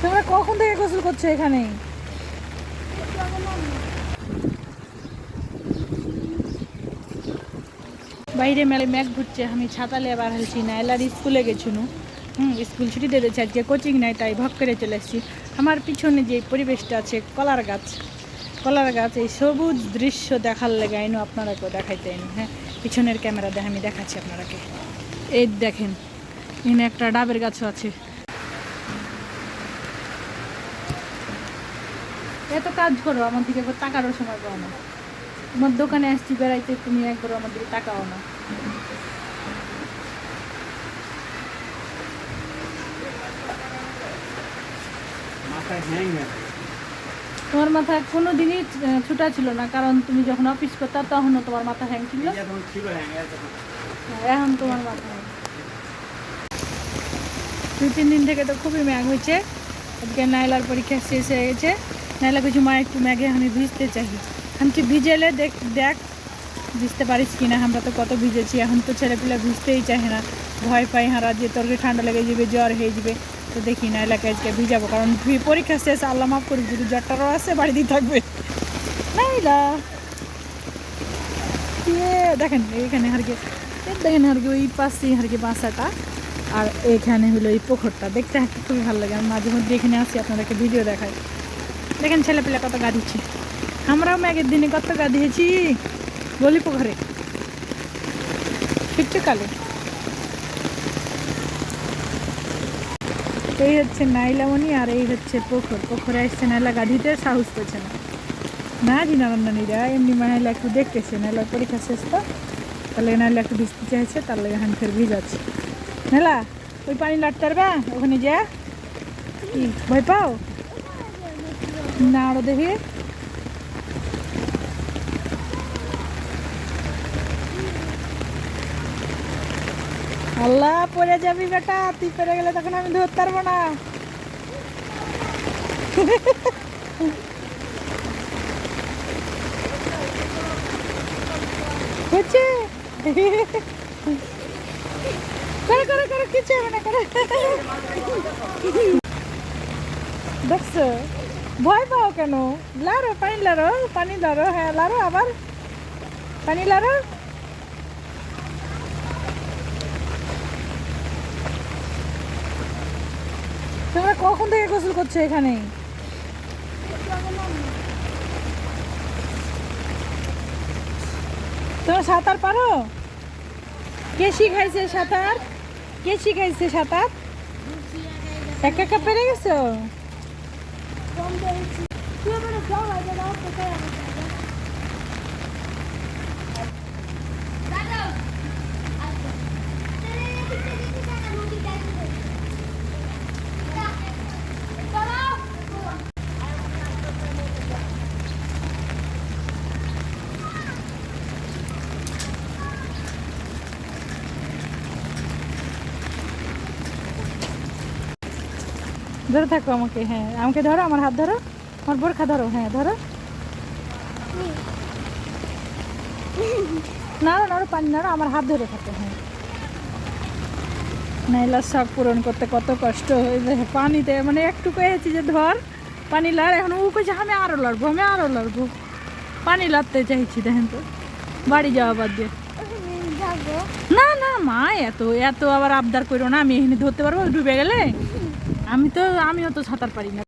তোমরা কখন থেকে গোসল করছো এখানে? বাইরে মেলে ম্যাগ ঘুরছে, আমি ছাতা লিয়ে বার হয়েছি। নাইলার স্কুলে গেছিনু, স্কুল ছুটি দিয়ে দিয়েছে আজকে, কোচিং নাই, তাই ভক করে চলে এসেছি। আমার পিছনে যে পরিবেশটা আছে, কলার গাছ, কলার গাছ, এই সবুজ দৃশ্য দেখার লেগে আইনু আপনারাকেও দেখাইতে আইনু। হ্যাঁ, পিছনের ক্যামেরা দিয়ে আমি দেখাচ্ছি আপনারাকে। এই দেখেন, এখানে একটা ডাবের গাছও আছে। এত কাজ করো, আমার দিকে একবার তাকারও সময় পাও না। তোমার দোকানে আসছি বেড়াইতে, তুমি একবার আমার দিকে তাকাও না। তোমার মাথা কোনো দিনই ছুটা ছিল না, কারণ তুমি যখন অফিস করতে তখনও তোমার মাথা হ্যাং ছিল। এখন তোমার মাথা হ্যাং। 2-3 দিন থেকে তো খুবই ম্যাগ হয়েছে। আজকে নাইলার পরীক্ষা শেষ হয়ে গেছে। নাইলা কিছু মা একটু ম্যাগে আমি ভিজতে চাই। আমি কি ভিজেলে দেখ ভিজতে পারিস কিনা। আমরা তো কত ভিজেছি, এখন তো ছেলেপিলা ভিজতেই চায় না, ভয় পাই হারা যে তোর ঠান্ডা লেগে যাবে, জ্বর হয়ে যাবে। তো দেখি নাইলাকে আজকে ভিজাবো, কারণ পরীক্ষা শেষ, আল্লাহ মাফ করি যদি জ্বরটারও আছে বাড়িতেই থাকবে। নাইলা দেখেন এইখানে হারকে, দেখেন হারকে ওই পাশেই হারকে বাসাটা, আর এখানে হলো এই পুকুরটা। দেখতে খুবই ভালো লাগে। আমি মাঝে মধ্যে এখানে আসি, আপনাদেরকে ভিডিও দেখাই। দেখেন ছেলেপিলা কত গা দিচ্ছে। আমরাও ম্যাগের দিনে কত গা দিয়েছি বলি পুকুরে শীতকালে। এই হচ্ছে নাইলামণি, আর এই হচ্ছে পুকুর। পুকুরে আসছে নাইলা গা দিতে, সাহস পেয়েছে না। না জি নারান্দানিরা এমনি নাইলা একটু দেখতেছে, নাইলার পরীক্ষা শেষ তো, তাহলে নাইলা একটু ভিজতে চাইছে, তার লেগে হ্যান্ড ফের ভিজাচ্ছে। নাইলা ওই পানি লাটতে পারবা ওখানে যা? কি ভয় পাও না? আরো দেখি। আল্লাহ পড়ে যাবি বেটা, তুই পড়ে গেলে তখন আমি ধরতে পারবো না। হচ্ছে করে করে করে কিছু হবে না করে। দেখছো ভয় পাও কেন? লারো পানি, লারো পানি, লারো। হ্যাঁ লারো, আবার পানি লারো। তোমরা কখন থেকে গোসল করছো এখানে? তোমরা সাঁতার পারো? কে শিখাইছে সাঁতার? কে শিখাইছে সাঁতার? একা একা পেরে গেছো? ধরে থাকো আমাকে। হ্যাঁ আমাকে ধরো, আমার হাত ধরো, আমার বোরখা ধরো। হ্যাঁ ধরো, নাড়ো নাড়ো, পানি নাড়ো, আমার হাত ধরে থাকো। হ্যাঁ নাইলার শখ পূরণ করতে কত কষ্ট। পানিতে মানে একটু কয়েছি যে ধর পানি লাড়, এখন ও কইছে আমি আরো লড়বো, আমি আরো লড়বো। পানি লাড়তে চাইছি, দেখেন তো বাড়ি যাওয়া বাদ দিয়ে। না না মা, এত এত আবার আবদার করো না। আমি এখানে ধরতে পারবো ডুবে গেলে? আমিও তো সাঁতার পারি না।